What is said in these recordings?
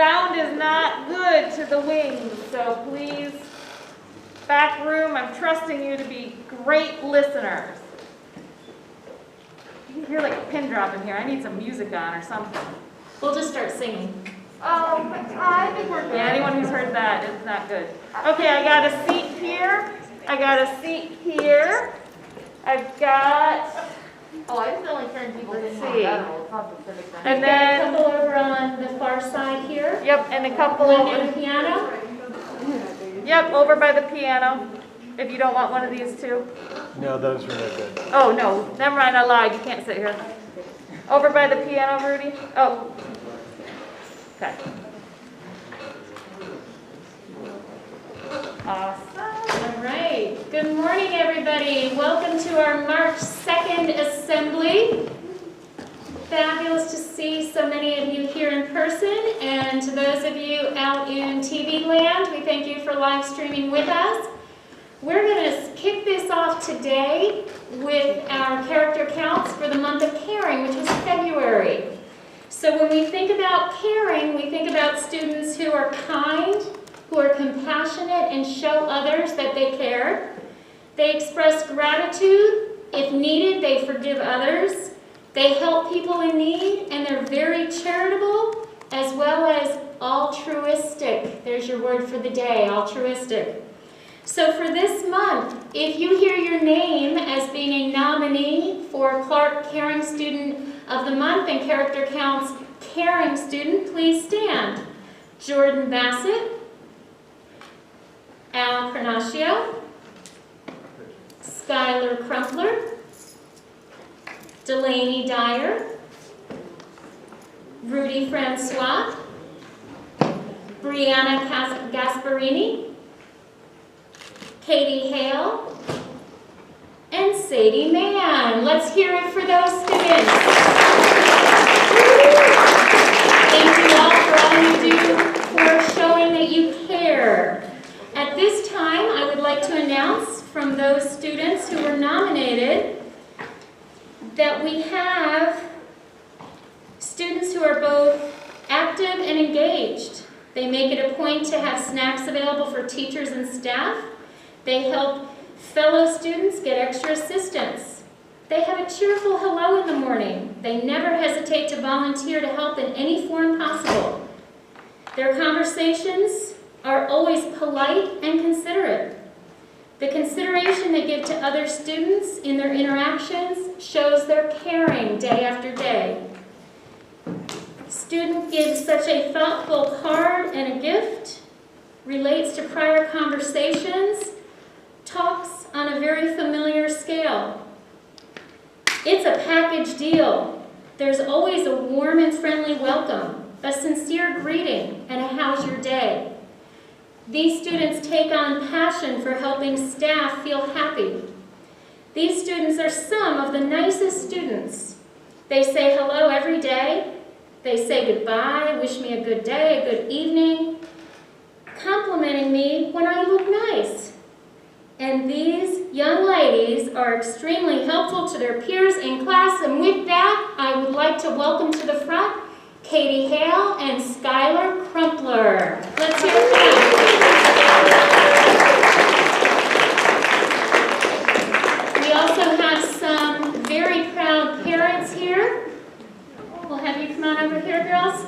sound is not good to the wings, so please, back room, I'm trusting you to be great listeners. You can hear like a pin drop in here. I need some music on or something. We'll just start singing. I think we're good. Yeah, anyone who's heard that is not good. Okay, I got a seat here. I got a seat here. I've got... Oh, I was only turning people in see. And then a couple over on the far side here. Yep, and a couple One near the piano. Yep, over by the piano. If you don't want one of these two. No, those were no good. Oh, no. Never mind, I lied. You can't sit here. Over by the piano, Rudy. Oh. Okay. Awesome. All right. Good morning, everybody. Welcome to our March 2nd assembly. Fabulous to see so many of you here in person, and to those of you out in TV land, we thank you for live streaming with us. We're going to kick this off today with our character counts for the month of caring, which is February. So when we think about caring, we think about students who are kind, who are compassionate and show others that they care. They express gratitude. If needed, they forgive others. They help people in need, and they're very charitable as well as altruistic. There's your word for the day, altruistic. So for this month, if you hear your name as being a nominee for Clark Caring Student of the Month and Character Counts Caring Student, please stand. Jordan Bassett, Al Carnaccio, Skylar Crumpler, Delaney Dyer, Rudy Francois, Brianna Gasparini, Katie Hale, and Sadie Mann. Let's hear it for those students. Thank you all for all you do for showing that you care. At this time, I would like to announce from those students who were nominated that we have students who are both active and engaged. They make it a point to have snacks available for teachers and staff. They help fellow students get extra assistance. They have a cheerful hello in the morning. They never hesitate to volunteer to help in any form possible. Their conversations are always polite and considerate. The consideration they give to other students in their interactions shows their caring day after day. Student gives such a thoughtful card and a gift, relates to prior conversations, talks on a very familiar scale. It's a package deal. There's always a warm and friendly welcome, a sincere greeting, and a how's your day. These students take on passion for helping staff feel happy. These students are some of the nicest students. They say hello every day. They say goodbye, wish me a good day, a good evening, complimenting me when I look nice. And these young ladies are extremely helpful to their peers in class. And with that, I would like to welcome to the front Katie Hale and Skylar Crumpler. Let's hear it for them. We also have some very proud parents here. We'll have you come on over here, girls.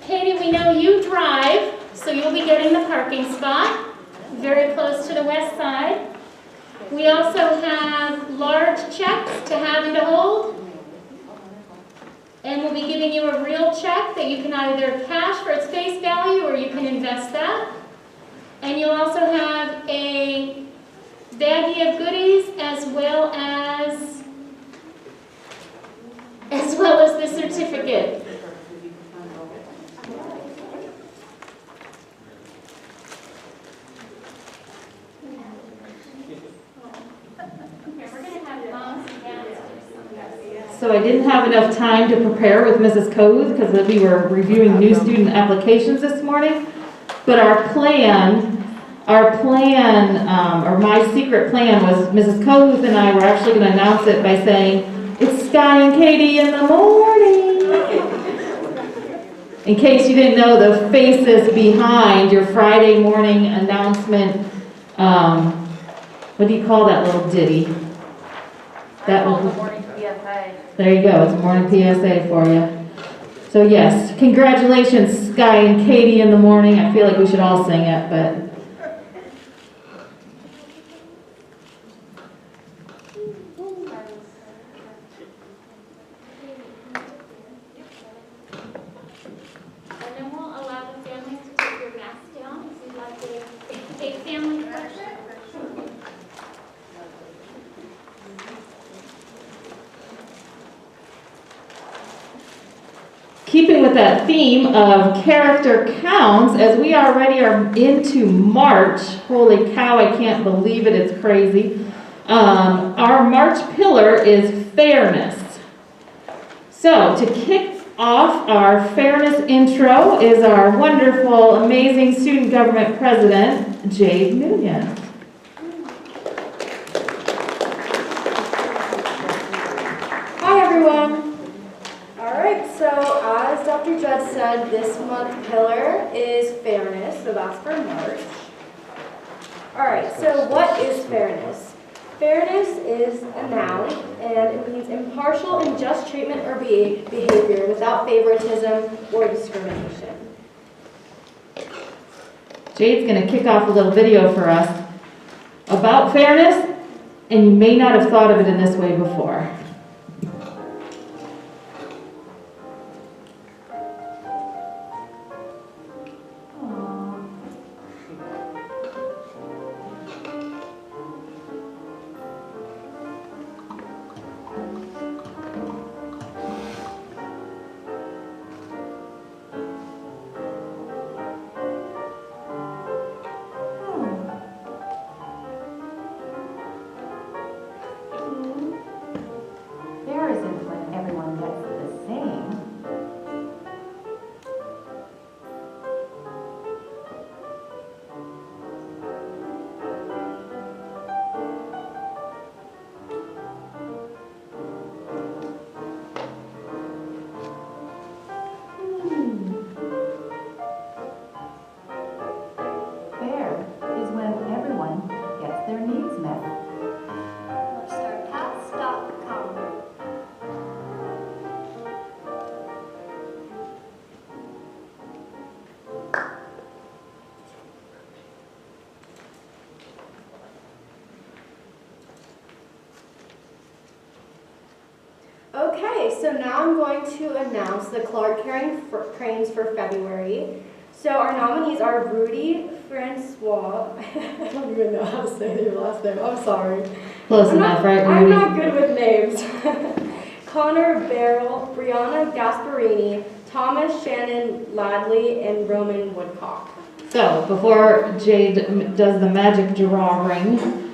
Katie, we know you drive, so you'll be getting the parking spot, very close to the west side. We also have large checks to have and to hold. And we'll be giving you a real check that you can either cash for its face value or you can invest that. And you'll also have a baggie of goodies as well as the certificate. So I didn't have enough time to prepare with Mrs. Coes because we were reviewing new student applications this morning. But our plan, or my secret plan was Mrs. Coes and I were actually going to announce it by saying, "It's Sky and Katie in the morning." In case you didn't know, the faces behind your Friday morning announcement, what do you call that little ditty? I call it the morning PSA. There you go, it's a morning PSA for you. So yes, congratulations, Sky and Katie in the morning. I feel like we should all sing it, but. And then we'll allow the families to take your masks down if you'd like to take family picture. Keeping with that theme of character counts, as we already are into March, holy cow, I can't believe it, it's crazy. Our March pillar is fairness. So to kick off our fairness intro is our wonderful, amazing student government president, Jade Nunez. Hi everyone. Alright, so as Dr. Judd said, this month's pillar is fairness, so that's for March. Alright, so what is fairness? Fairness is a noun, and it means impartial and just treatment or behavior without favoritism or discrimination. Jade's going to kick off a little video for us about fairness, and you may not have thought of it in this way before. Fair isn't when everyone gets the same. Fair is when everyone gets their needs met. NorthstarPaths.com. Okay, so now I'm going to announce the Clark Cranes for February. So our nominees are Rudy Francois. I don't even know how to say your last name. I'm sorry. Close enough, right, I'm Rudy? not good with names. Connor Barrell, Brianna Gasparini, Thomas Shannon Ladley, and Roman Woodcock. So, before Jade does the magic drawing,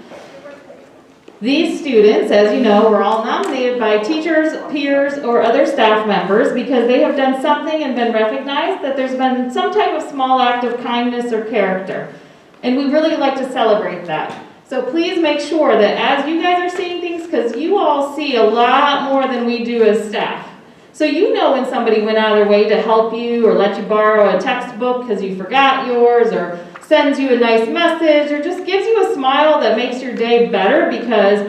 these students, as you know, were all nominated by teachers, peers, or other staff members because they have done something and been recognized that there's been some type of small act of kindness or character. And we really like to celebrate that. So please make sure that as you guys are seeing things, because you all see a lot more than we do as staff. So you know when somebody went out of their way to help you or let you borrow a textbook because you forgot yours, or sends you a nice message, or just gives you a smile that makes your day better, because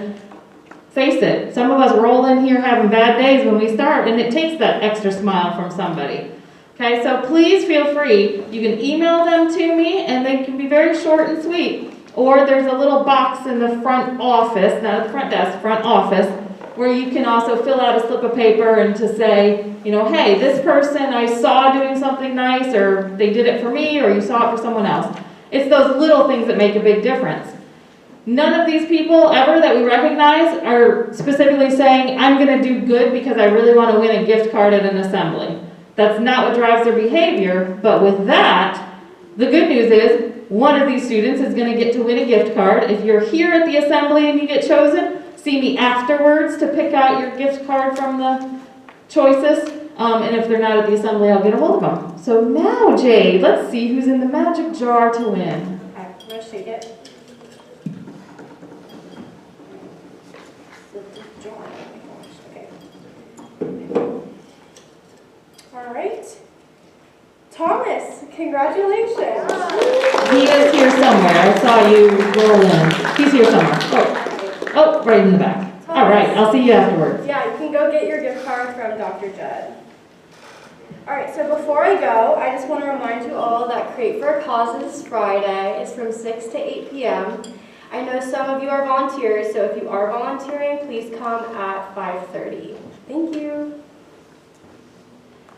face it, some of us roll in here having bad days when we start, and it takes that extra smile from somebody. Okay, so please feel free. You can email them to me, and they can be very short and sweet. Or there's a little box in the front office, not at the front desk, front office, where you can also fill out a slip of paper and to say, you know, hey, this person I saw doing something nice, or they did it for me, or you saw it for someone else. It's those little things that make a big difference. None of these people ever that we recognize are specifically saying, I'm going to do good because I really want to win a gift card at an assembly. That's not what drives their behavior, but with that, the good news is one of these students is going to get to win a gift card. If you're here at the assembly and you get chosen, see me afterwards to pick out your gift card from the choices. And if they're not at the assembly, I'll get a hold of them. So now, Jade, let's see who's in the magic jar to win. Okay, I'm going to shake it. Okay. All right. Thomas, congratulations. He is here somewhere. I saw you roll in. He's here somewhere. Oh, right in the back. All right, I'll see you afterwards. Yeah, you can go get your gift card from Dr. Judd. All right, so before I go, I just want to remind you all that Create for a Cause is Friday. It's from 6 to 8 p.m. I know some of you are volunteers, so if you are volunteering, please come at 5:30. Thank you.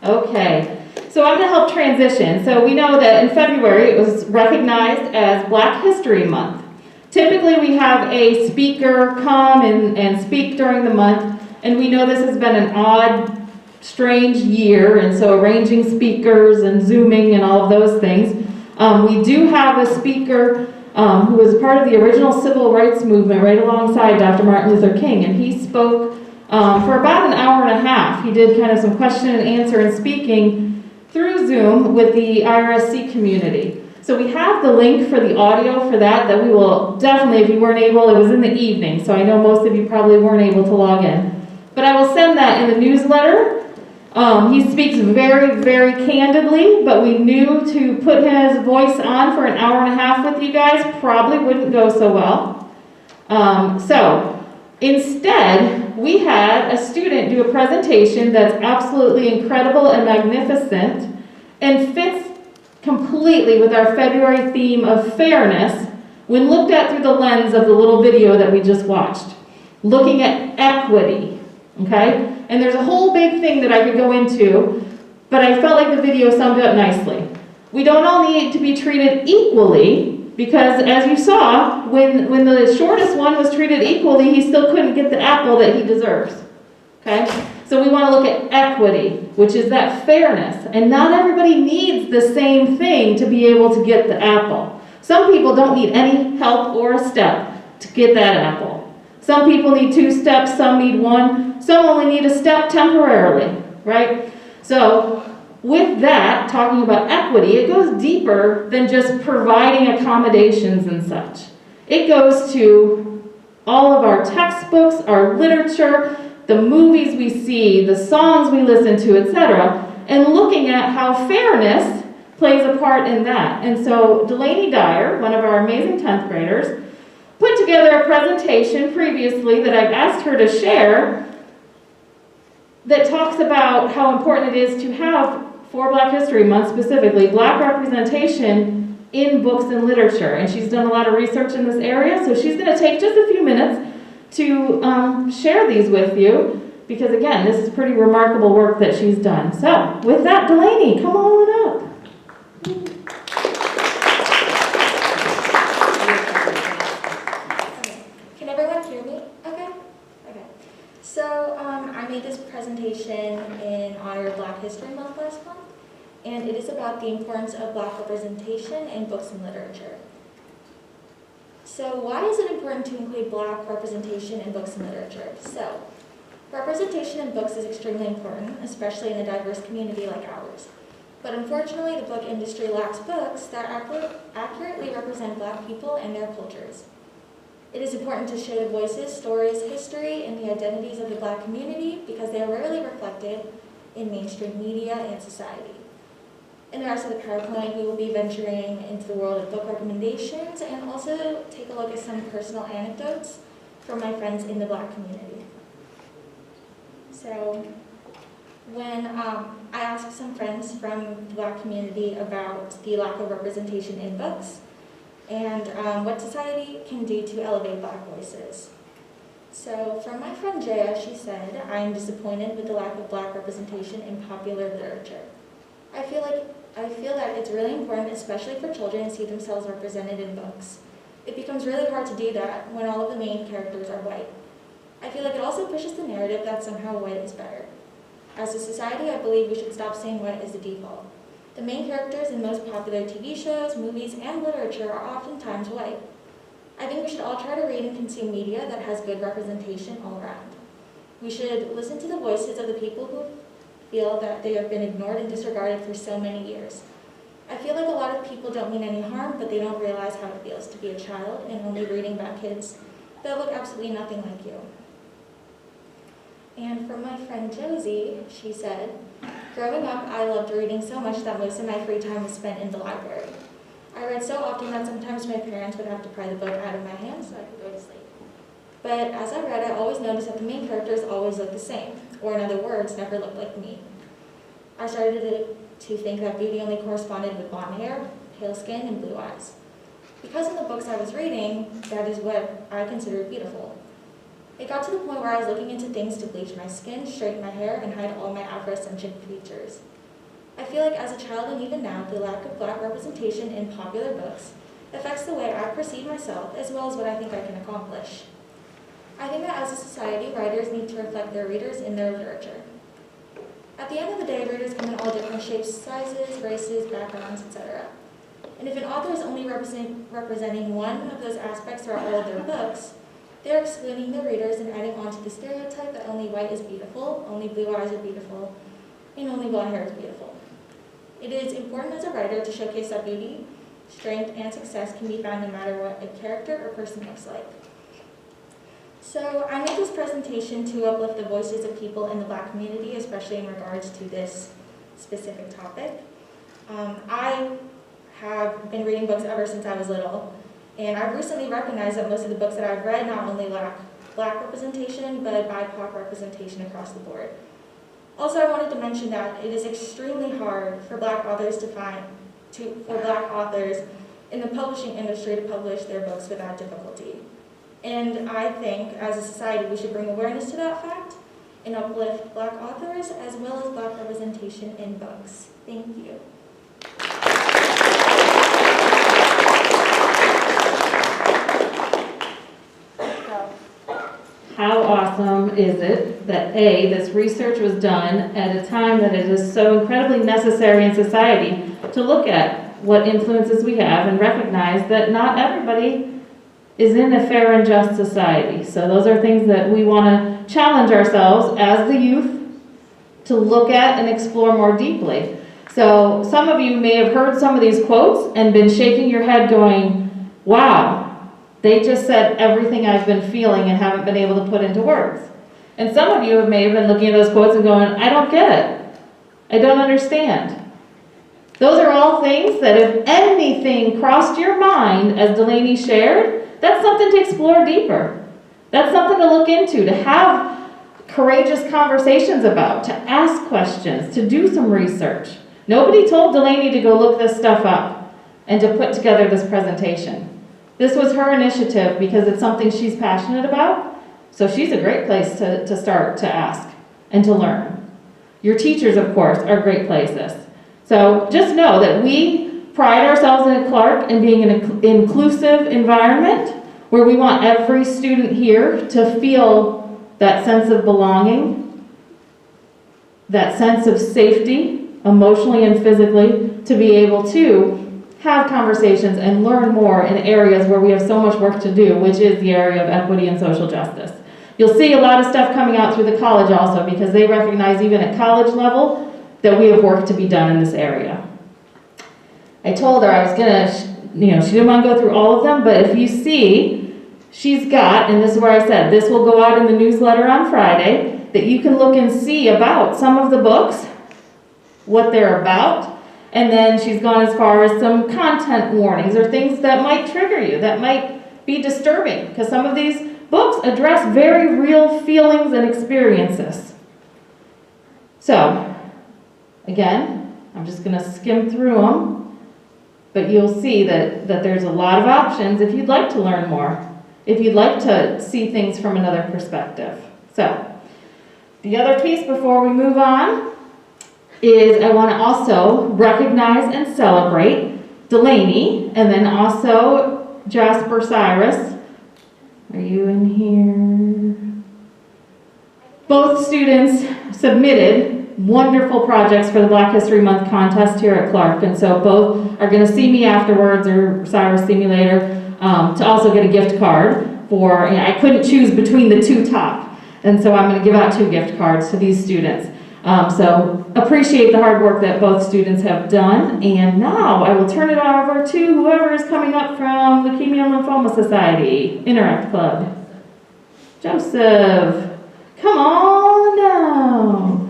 Okay, so I'm going to help transition. So we know that in February it was recognized as Black History Month. Typically we have a speaker come and speak during the month, and we know this has been an odd, strange year, and so arranging speakers and Zooming and all of those things. We do have a speaker who was part of the original civil rights movement right alongside Dr. Martin Luther King, and he spoke for about an hour and a half. He did kind of some question and answer and speaking through Zoom with the IRSC community. So we have the link for the audio for that we will definitely, if you weren't able, it was in the evening, so I know most of you probably weren't able to log in. But I will send that in the newsletter. He speaks very, very candidly, but we knew to put his voice on for an hour and a half with you guys probably wouldn't go so well. So instead, we had a student do a presentation that's absolutely incredible and magnificent and fits completely with our February theme of fairness when looked at through the lens of the little video that we just watched. Looking at equity, okay? And there's a whole big thing that I could go into, but I felt like the video summed it up nicely. We don't all need to be treated equally, because as you saw, when the shortest one was treated equally, he still couldn't get the apple that he deserves, okay? So we want to look at equity, which is that fairness. And not everybody needs the same thing to be able to get the apple. Some people don't need any help or a step to get that apple. Some people need 2 steps, some need 1, some only need a step temporarily, right? So with that, talking about equity, it goes deeper than just providing accommodations and such. It goes to all of our textbooks, our literature, the movies we see, the songs we listen to, etc., and looking at how fairness plays a part in that. And so Delaney Dyer, one of our amazing 10th graders, put together a presentation previously that I've asked her to share that talks about how important it is to have, for Black History Month specifically, Black representation in books and literature. And she's done a lot of research in this area, so she's going to take just a few minutes to share these with you, because again, this is pretty remarkable work that she's done. So, with that, Delaney, come on up. Can everyone hear me? Okay. So, I made this presentation in honor of Black History Month last month, and it is about the importance of Black representation in books and literature. So why is it important to include Black representation in books and literature? So, representation in books is extremely important, especially in a diverse community like ours. But unfortunately, the book industry lacks books that accurately represent Black people and their cultures. It is important to show the voices, stories, history, and the identities of the Black community because they are rarely reflected in mainstream media and society. In the rest of the PowerPoint, we will be venturing into the world of book recommendations and also take a look at some personal anecdotes from my friends in the Black community. So, when I asked some friends from the Black community about the lack of representation in books and what society can do to elevate Black voices. So, from my friend Jaya, she said, "I am disappointed with the lack of Black representation in popular literature. I feel that it's really important, especially for children, to see themselves represented in books. It becomes really hard to do that when all of the main characters are white. I feel like it also pushes the narrative that somehow white is better. As a society, I believe we should stop saying white is the default. The main characters in most popular TV shows, movies, and literature are oftentimes white. I think we should all try to read and consume media that has good representation all around. We should listen to the voices of the people who feel that they have been ignored and disregarded for so many years. I feel like a lot of people don't mean any harm, but they don't realize how it feels to be a child and only reading about kids that look absolutely nothing like you." And from my friend Josie, she said, Growing up, I loved reading so much that most of my free time was spent in the library. I read so often that sometimes my parents would have to pry the book out of my hand so I could go to sleep. But as I read, I always noticed that the main characters always looked the same, or in other words, never looked like me. I started to think that beauty only corresponded with blonde hair, pale skin, and blue eyes. Because in the books I was reading, that is what I considered beautiful. It got to the point where I was looking into things to bleach my skin, straighten my hair, and hide all my Afrocentric features. I feel like as a child and even now, the lack of Black representation in popular books affects the way I perceive myself as well as what I think I can accomplish. I think that as a society, writers need to reflect their readers in their literature. At the end of the day, readers come in all different shapes, sizes, races, backgrounds, etc. And if an author is only representing one of those aspects throughout all of their books, they're excluding the readers and adding on to the stereotype that only white is beautiful, only blue eyes are beautiful, and only blonde hair is beautiful. It is important as a writer to showcase that beauty, strength, and success can be found no matter what a character or person looks like. So I made this presentation to uplift the voices of people in the Black community, especially in regards to this specific topic. I have been reading books ever since I was little, and I've recently recognized that most of the books that I've read not only lack Black representation, but BIPOC representation across the board. Also, I wanted to mention that it is extremely hard for Black authors Black authors in the publishing industry to publish their books without difficulty. And I think, as a society, we should bring awareness to that fact and uplift Black authors as well as Black representation in books. Thank you. How awesome is it that this research was done at a time that it is so incredibly necessary in society to look at what influences we have and recognize that not everybody is in a fair and just society. So those are things that we want to challenge ourselves as the youth to look at and explore more deeply. So some of you may have heard some of these quotes and been shaking your head going, wow, they just said everything I've been feeling and haven't been able to put into words. And some of you may have been looking at those quotes and going, I don't get it. I don't understand. Those are all things that if anything crossed your mind, as Delaney shared, that's something to explore deeper. That's something to look into, to have courageous conversations about, to ask questions, to do some research. Nobody told Delaney to go look this stuff up and to put together this presentation. This was her initiative because it's something she's passionate about, so she's a great place to start to ask and to learn. Your teachers, of course, are great places. So just know that we pride ourselves in Clark in being an inclusive environment where we want every student here to feel that sense of belonging, that sense of safety, emotionally and physically, to be able to have conversations and learn more in areas where we have so much work to do, which is the area of equity and social justice. You'll see a lot of stuff coming out through the college also, because they recognize even at college level that we have work to be done in this area. I told her I was gonna, she didn't want to go through all of them, but if you see, she's got, and this is where I said, this will go out in the newsletter on Friday, that you can look and see about some of the books, what they're about, and then she's gone as far as some content warnings or things that might trigger you, that might be disturbing, because some of these books address very real feelings and experiences. So, again, I'm just going to skim through them, but you'll see that there's a lot of options if you'd like to learn more, if you'd like to see things from another perspective. So, the other piece before we move on is I want to also recognize and celebrate Delaney, and then also Jasper Cyrus. Are you in here? Both students submitted wonderful projects for the Black History Month contest here at Clark, and so both are going to see me afterwards, or Cyrus see me later, to also get a gift card for, I couldn't choose between the two top, and so I'm going to give out 2 gift cards to these students. So appreciate the hard work that both students have done, and now I will turn it over to whoever is coming up from Leukemia and Lymphoma Society Interact Club. Joseph, come on down.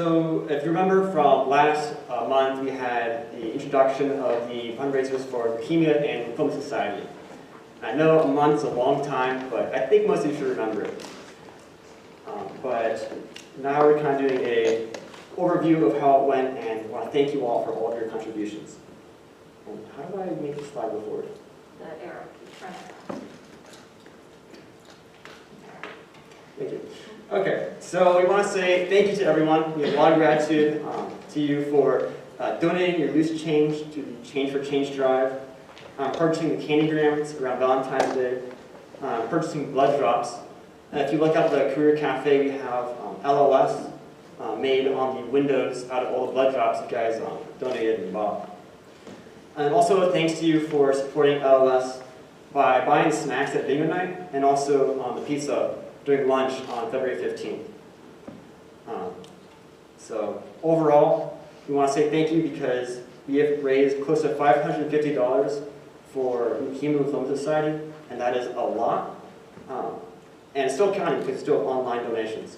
So if you remember from last month, we had the introduction of the fundraisers for Leukemia and Lymphoma Society. I know a month's a long time, but I think most of you should remember it. But now we're kind of doing a overview of how it went, and I want to thank you all for all of your contributions. And how do I make the slide go forward? The arrow, keep trying to. Thank you. Okay, so we want to say thank you to everyone. We have a lot of gratitude to you for donating your loose change to the Change for Change drive, purchasing the candygrams around Valentine's Day, purchasing blood drops. And if you look up the Career Cafe, we have LOS made on the windows out of all the blood drops you guys donated and bought. And also thanks to you for supporting LOS by buying snacks at bingo night and also the pizza during lunch on February 15th. So overall, we want to say thank you because we have raised close to $550 for Leukemia Lymphoma Society, and that is a lot. And it's still counting because it's still online donations.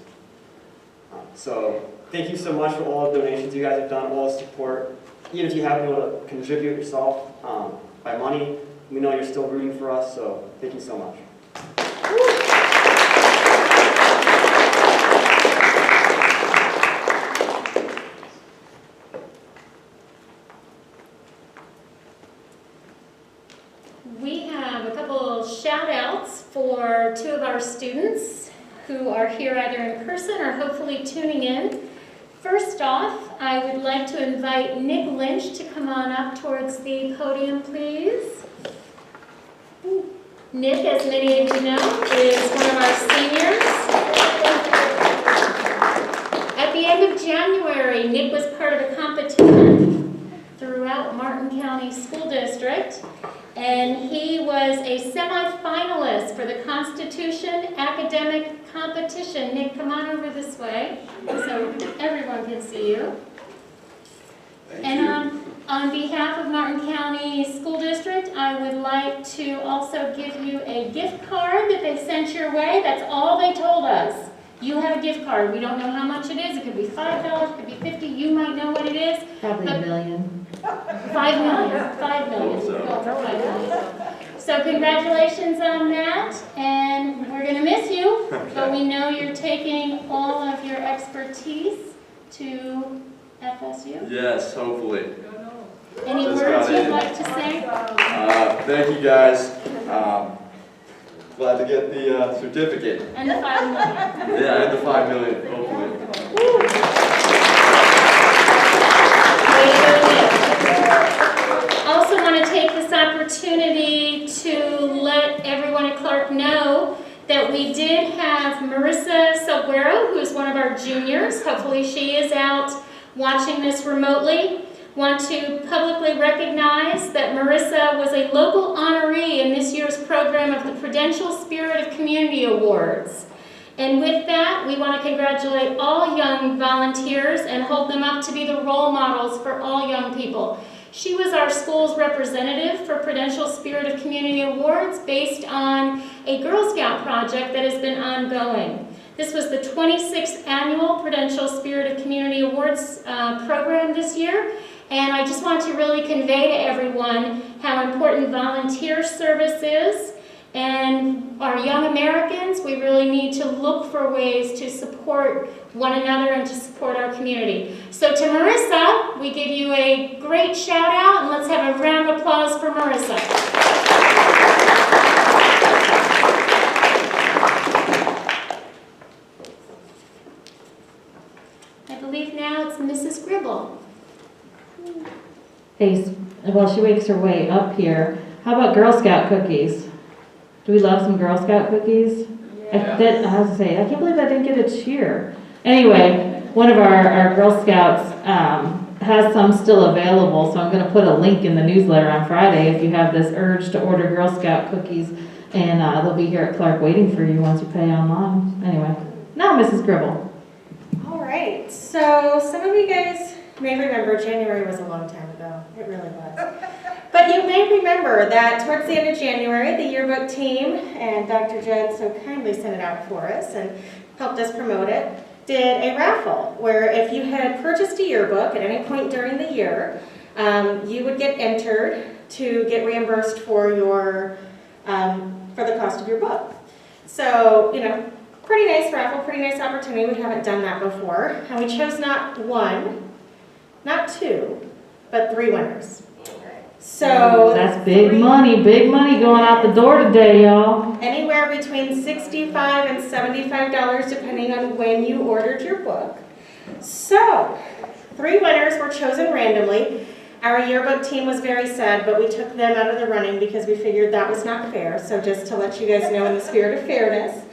So thank you so much for all the donations you guys have done, all the support. Even if you haven't been able to contribute yourself by money, we know you're still rooting for us, so thank you so much. We have a couple shout outs for two of our students who are here either in person or hopefully tuning in. First off, I would like to invite Nick Lynch to come on up towards the podium, please. Nick, as many of you know, is one of our seniors. At the end of January, Nick was part of a competition throughout Martin County School District, and he was a semi-finalist for the Constitution Academic Competition. Nick, come on over this way so everyone can see you. And on behalf of Martin County School District, I would like to also give you a gift card that they sent your way. That's all they told us. You have a gift card. We don't know how much it is. It could be $5, it could be $50. You might know what it is. Probably $1 million. $5 million. $5 million. Go for $5 million. So congratulations on that. And we're going to miss you, but we know you're taking all of your expertise to FSU. Yes, hopefully. Any Just words got you'd in. like to say? Thank you guys. Glad to get the certificate. And the $5 million. Yeah, and the $5 million, hopefully. Way to go, Nick. Also want to take this opportunity to let everyone at Clark know that we did have Marissa Salguero, who is one of our juniors. Hopefully she is out watching this remotely. Want to publicly recognize that Marissa was a local honoree in this year's program of the Prudential Spirit of Community Awards. And with that, we want to congratulate all young volunteers and hold them up to be the role models for all young people. She was our school's representative for Prudential Spirit of Community Awards based on a Girl Scout project that has been ongoing. This was the 26th annual Prudential Spirit of Community Awards program this year. And I just want to really convey to everyone how important volunteer service is. And our young Americans, we really need to look for ways to support one another and to support our community. So to Marissa, we give you a great shout out, and let's have a round of applause for Marissa. I believe now it's Mrs. Gribble. Hey, well, she wakes her way up here. How about Girl Scout cookies? Do we love some Girl Scout cookies? Yeah. I have to say, I can't believe I didn't get a cheer. Anyway, one of our Girl Scouts has some still available, so I'm going to put a link in the newsletter on Friday if you have this urge to order Girl Scout cookies, and they'll be here at Clark waiting for you once you pay online. Anyway, now Mrs. Gribble. All right, so some of you guys may remember January was a long time ago. It really was. But you may remember that towards the end of January, the yearbook team and Dr. Judd so kindly sent it out for us and helped us promote it. did a raffle where if you had purchased a yearbook at any point during the year, you would get entered to get reimbursed for your for the cost of your book. So, pretty nice raffle, pretty nice opportunity. We haven't done that before. And we chose not one, not two, but 3 winners. So That's big money going out the door today, y'all. anywhere between $65 and $75 depending on when you ordered your book. So 3 winners were chosen randomly. Our yearbook team was very sad, but we took them out of the running because we figured that was not fair. So just to let you guys know, in the spirit of fairness,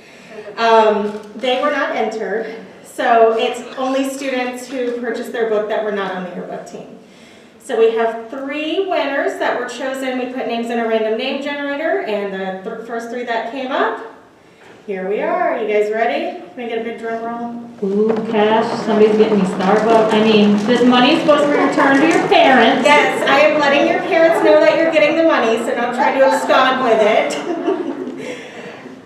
they were not entered. So it's only students who purchased their book that were not on the yearbook team. So we have 3 winners that were chosen. We put names in a random name generator, and the first 3 that came up, here we are. You guys ready? Can we get a big drum roll? Ooh, cash, somebody's getting me Starbucks. I mean, this money's supposed to be returned to your parents. Yes, I am letting your parents know that you're getting the money, so don't try to abscond with it.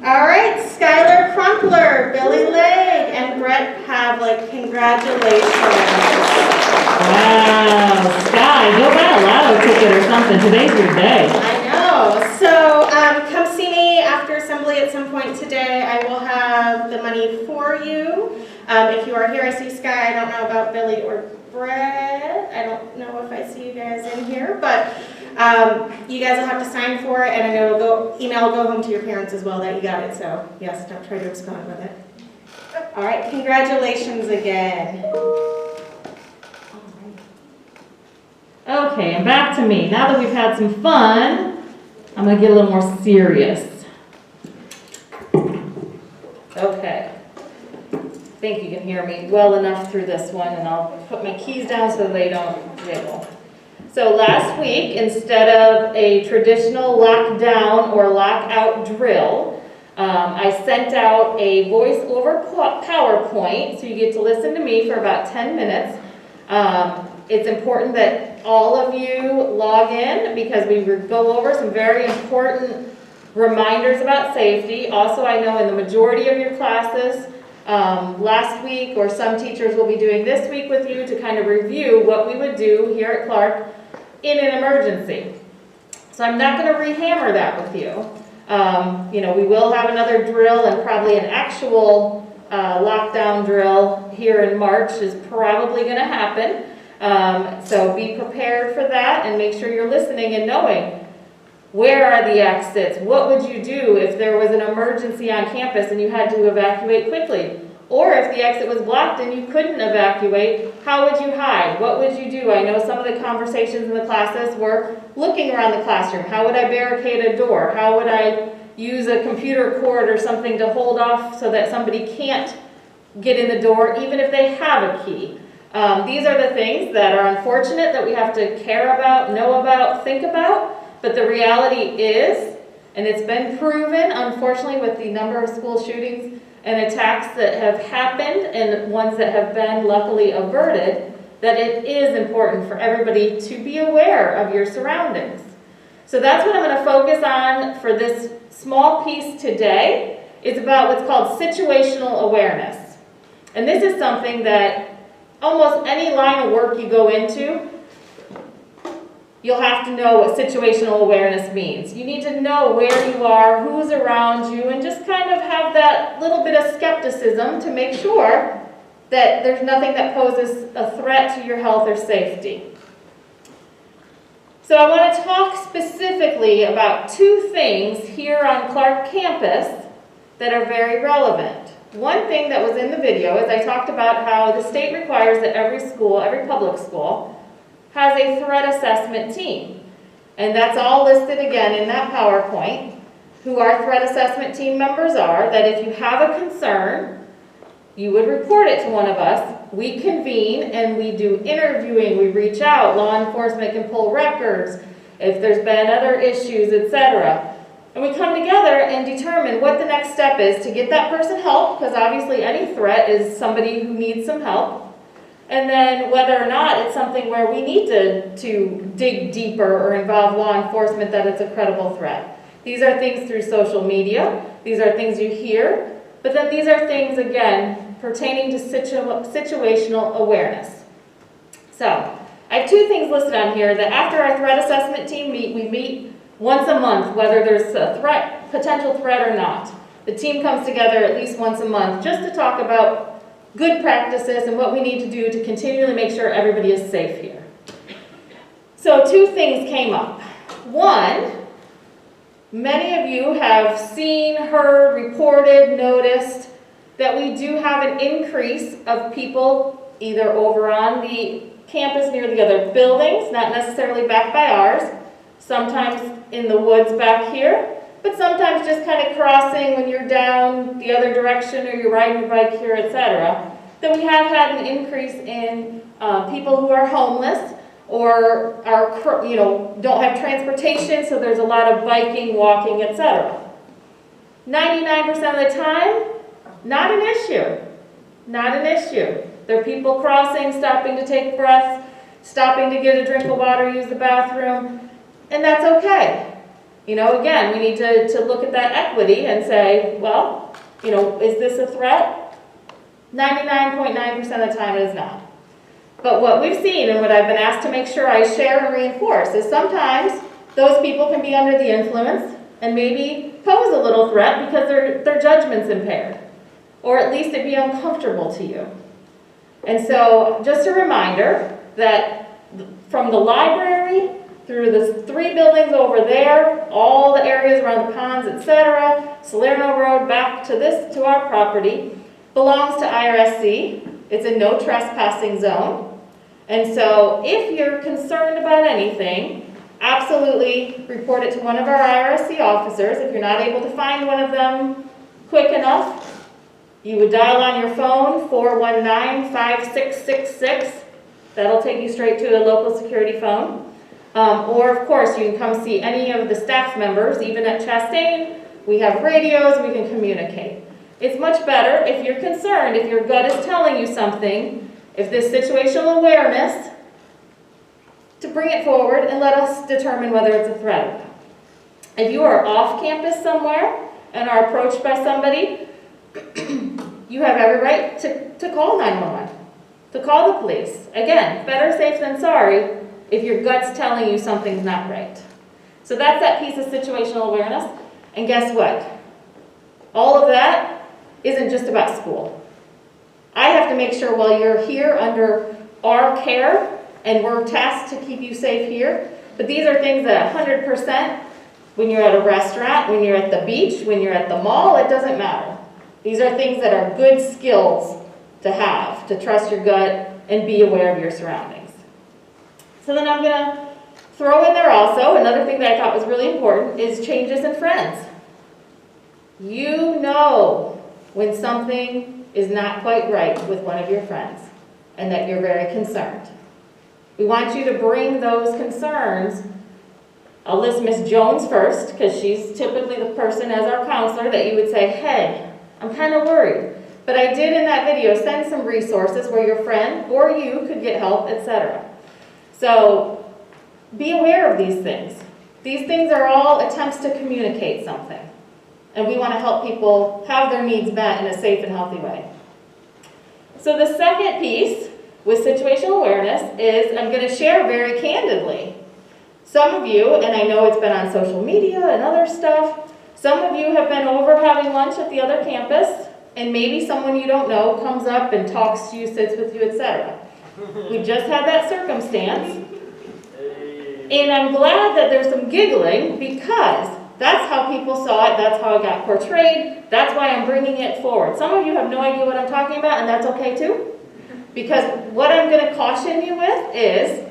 All right, Skylar Crumpler, Billy Legg, and Brett Pavlik, congratulations. Wow, Sky, go buy a lotto ticket or something. Today's your day. I know. So come see me after assembly at some point today. I will have the money for you. If you are here, I see Sky. I don't know about Billy or Brett. I don't know if I see you guys in here, but you guys will have to sign for it, and I know email will go home to your parents as well that you got it. So yes, don't try to abscond with it. All right, congratulations again. Okay, and back to me. Now that we've had some fun, I'm going to get a little more serious. Okay. I think you can hear me well enough through this one, and I'll put my keys down so they don't jiggle. So last week, instead of a traditional lockdown or lockout drill, I sent out a voice over PowerPoint, so you get to listen to me for about 10 minutes. It's important that all of you log in because we go over some very important reminders about safety. Also, I know in the majority of your classes, last week, or some teachers will be doing this week with you to kind of review what we would do here at Clark in an emergency. So I'm not going to rehammer that with you. We will have another drill, and probably an actual lockdown drill here in March is probably going to happen. So be prepared for that, and make sure you're listening and knowing where are the exits. What would you do if there was an emergency on campus and you had to evacuate quickly? Or if the exit was blocked and you couldn't evacuate, how would you hide? What would you do? I know some of the conversations in the classes were looking around the classroom. How would I barricade a door? How would I use a computer cord or something to hold off so that somebody can't get in the door even if they have a key? These are the things that are unfortunate that we have to care about, know about, think about. But the reality is, and it's been proven, unfortunately, with the number of school shootings and attacks that have happened and ones that have been luckily averted, that it is important for everybody to be aware of your surroundings. So that's what I'm going to focus on for this small piece today. It's about what's called situational awareness. And this is something that almost any line of work you go into, you'll have to know what situational awareness means. You need to know where you are, who's around you, and just kind of have that little bit of skepticism to make sure that there's nothing that poses a threat to your health or safety. So I want to talk specifically about 2 things here on Clark campus that are very relevant. One thing that was in the video is I talked about how the state requires that every school, every public school, has a threat assessment team. And that's all listed again in that PowerPoint, who our threat assessment team members are, that if you have a concern, you would report it to one of us. We convene and we do interviewing, we reach out, law enforcement can pull records, if there's been other issues, etc. And we come together and determine what the next step is to get that person help, because obviously any threat is somebody who needs some help. And then whether or not it's something where we need to dig deeper or involve law enforcement that it's a credible threat. These are things through social media. These are things you hear. But then these are things, again, pertaining to situational awareness. So, I have two things listed on here that after our threat assessment team we meet once a month, whether there's a threat, potential threat or not. The team comes together at least once a month just to talk about good practices and what we need to do to continually make sure everybody is safe here. So two things came up. One, many of you have seen, heard, reported, noticed that we do have an increase of people either over on the campus near the other buildings, not necessarily back by ours, sometimes in the woods back here, but sometimes just kind of crossing when you're down the other direction or you're riding your bike here, etc. That we have had an increase in people who are homeless or are, don't have transportation, so there's a lot of biking, walking, etc. 99% of the time, not an issue. Not an issue. There are people crossing, stopping to take breaths, stopping to get a drink of water, use the bathroom, and that's okay. Again, we need to look at that equity and say, well, is this a threat? 99.9% of the time it is not. But what we've seen and what I've been asked to make sure I share and reinforce is sometimes those people can be under the influence and maybe pose a little threat because their judgment's impaired, or at least it be uncomfortable to you. And so just a reminder that from the library through the 3 buildings over there, all the areas around the ponds, etc., Salerno Road back to our property, belongs to IRSC. It's a no trespassing zone. And so if you're concerned about anything, absolutely report it to one of our IRSC officers. If you're not able to find one of them quick enough, you would dial on your phone 419-5666. That'll take you straight to a local security phone. Or, of course, you can come see any of the staff members. Even at Chastain, we have radios, we can communicate. It's much better if you're concerned, if your gut is telling you something, if this situational awareness, to bring it forward and let us determine whether it's a threat or not. If you are off campus somewhere and are approached by somebody, you have every right to call 911, to call the police. Again, better safe than sorry if your gut's telling you something's not right. So that's that piece of situational awareness. And guess what? All of that isn't just about school. I have to make sure while you're here under our care, and we're tasked to keep you safe here, but these are things that 100%, when you're at a restaurant, when you're at the beach, when you're at the mall, it doesn't matter. These are things that are good skills to have, to trust your gut and be aware of your surroundings. So then I'm going to throw in there also, another thing that I thought was really important is changes in friends. You know when something is not quite right with one of your friends and that you're very concerned. We want you to bring those concerns. I'll list Miss Jones first because she's typically the person as our counselor that you would say, hey, I'm kind of worried. But I did in that video send some resources where your friend or you could get help, etc. So be aware of these things. These things are all attempts to communicate something. And we want to help people have their needs met in a safe and healthy way. So the second piece with situational awareness is I'm going to share very candidly. Some of you, and I know it's been on social media and other stuff, some of you have been over having lunch at the other campus, and maybe someone you don't know comes up and talks to you, sits with you, etc. We just had that circumstance. And I'm glad that there's some giggling because that's how people saw it, that's how it got portrayed, that's why I'm bringing it forward. Some of you have no idea what I'm talking about, and that's okay too. Because what I'm going to caution you with is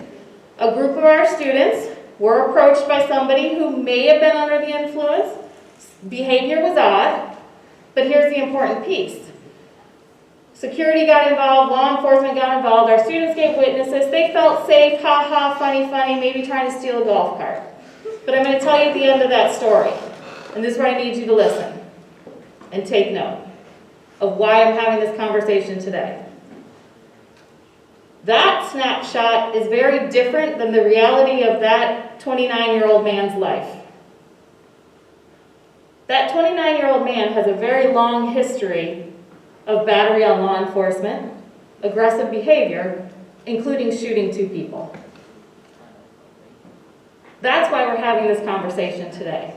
a group of our students were approached by somebody who may have been under the influence. Behavior was odd, but here's the important piece. Security got involved, law enforcement got involved, our students gave witnesses, they felt safe, ha ha, funny, funny, maybe trying to steal a golf cart. But I'm going to tell you at the end of that story, and this is where I need you to listen and take note of why I'm having this conversation today. That snapshot is very different than the reality of that 29-year-old man's life. That 29-year-old man has a very long history of battery on law enforcement, aggressive behavior, including shooting 2 people. That's why we're having this conversation today.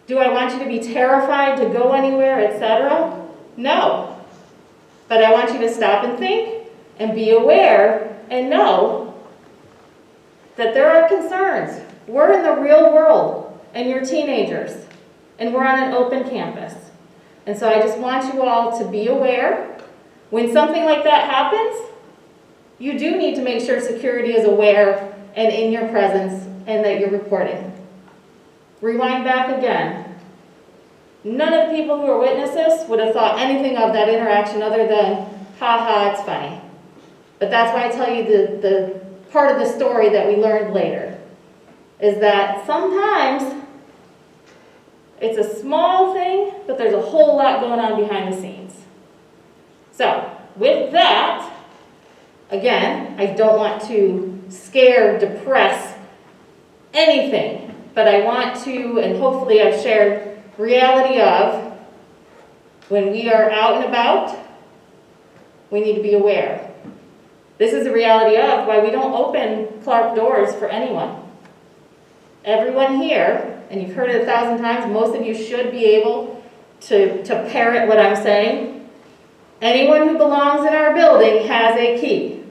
Do I want you to be terrified to go anywhere, etc.? No. But I want you to stop and think and be aware and know that there are concerns. We're in the real world and you're teenagers and we're on an open campus. And so I just want you all to be aware. When something like that happens, you do need to make sure security is aware and in your presence and that you're reporting. Rewind back again. None of the people who were witnesses would have thought anything of that interaction other than, ha ha, it's funny. But that's why I tell you the part of the story that we learned later, is that sometimes it's a small thing, but there's a whole lot going on behind the scenes. So, with that, again, I don't want to scare, depress, anything, but I want to, and hopefully I've shared, reality of when we are out and about, we need to be aware. This is the reality of why we don't open Clark doors for anyone. Everyone here, and you've heard it 1,000 times, most of you should be able to parrot what I'm saying. Anyone who belongs in our building has a key,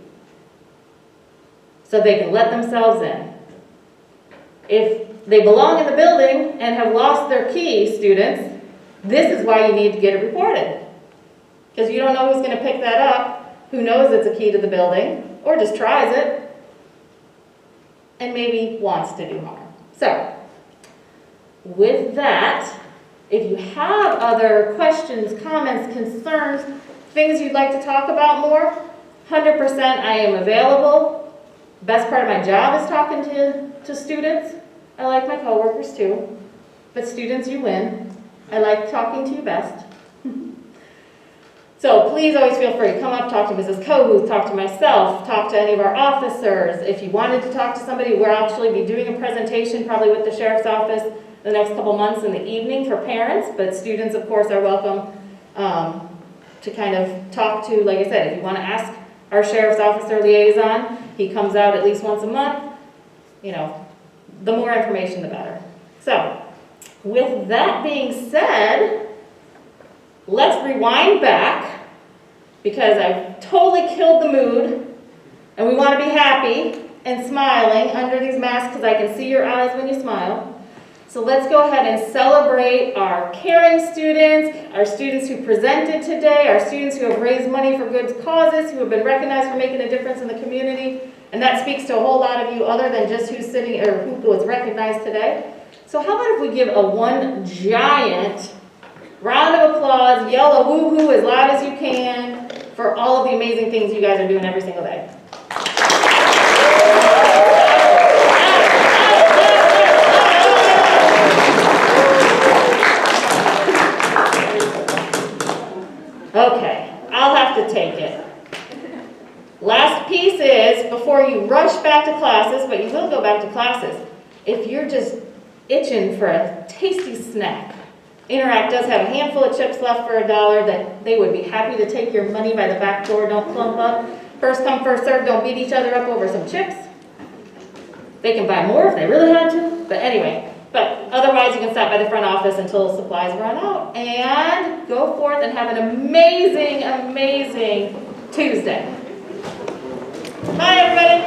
so they can let themselves in. If they belong in the building and have lost their key, students, this is why you need to get it reported. Because you don't know who's going to pick that up, who knows it's a key to the building, or just tries it, and maybe wants to do harm. So, with that, if you have other questions, comments, concerns, things you'd like to talk about more, 100% I am available. Best part of my job is talking to students. I like my coworkers too, but students, you win. I like talking to you best. So please always feel free. Come up, talk to Mrs. Kohuth, talk to myself, talk to any of our officers. If you wanted to talk to somebody, we'll actually be doing a presentation probably with the Sheriff's Office the next couple months in the evening for parents, but students, of course, are welcome to kind of talk to, like I said, if you want to ask our Sheriff's Officer liaison, he comes out at least once a month. You know, the more information, the better. So, with that being said, let's rewind back, because I've totally killed the mood, and we want to be happy and smiling under these masks because I can see your eyes when you smile. So let's go ahead and celebrate our caring students, our students who presented today, our students who have raised money for good causes, who have been recognized for making a difference in the community. And that speaks to a whole lot of you other than just who's sitting or who was recognized today. So how about if we give a one giant round of applause, yell a woo-hoo as loud as you can for all of the amazing things you guys are doing every single day. Okay, I'll have to take it. Last piece is, before you rush back to classes, but you will go back to classes, if you're just itching for a tasty snack, Interact does have a handful of chips left for $1 that they would be happy to take your money by the back door. Don't clump up. First come, first serve. Don't beat each other up over some chips. They can buy more if they really had to. But anyway, but otherwise you can stop by the front office until supplies run out. And go forth and have an amazing, amazing Tuesday. Bye, everybody.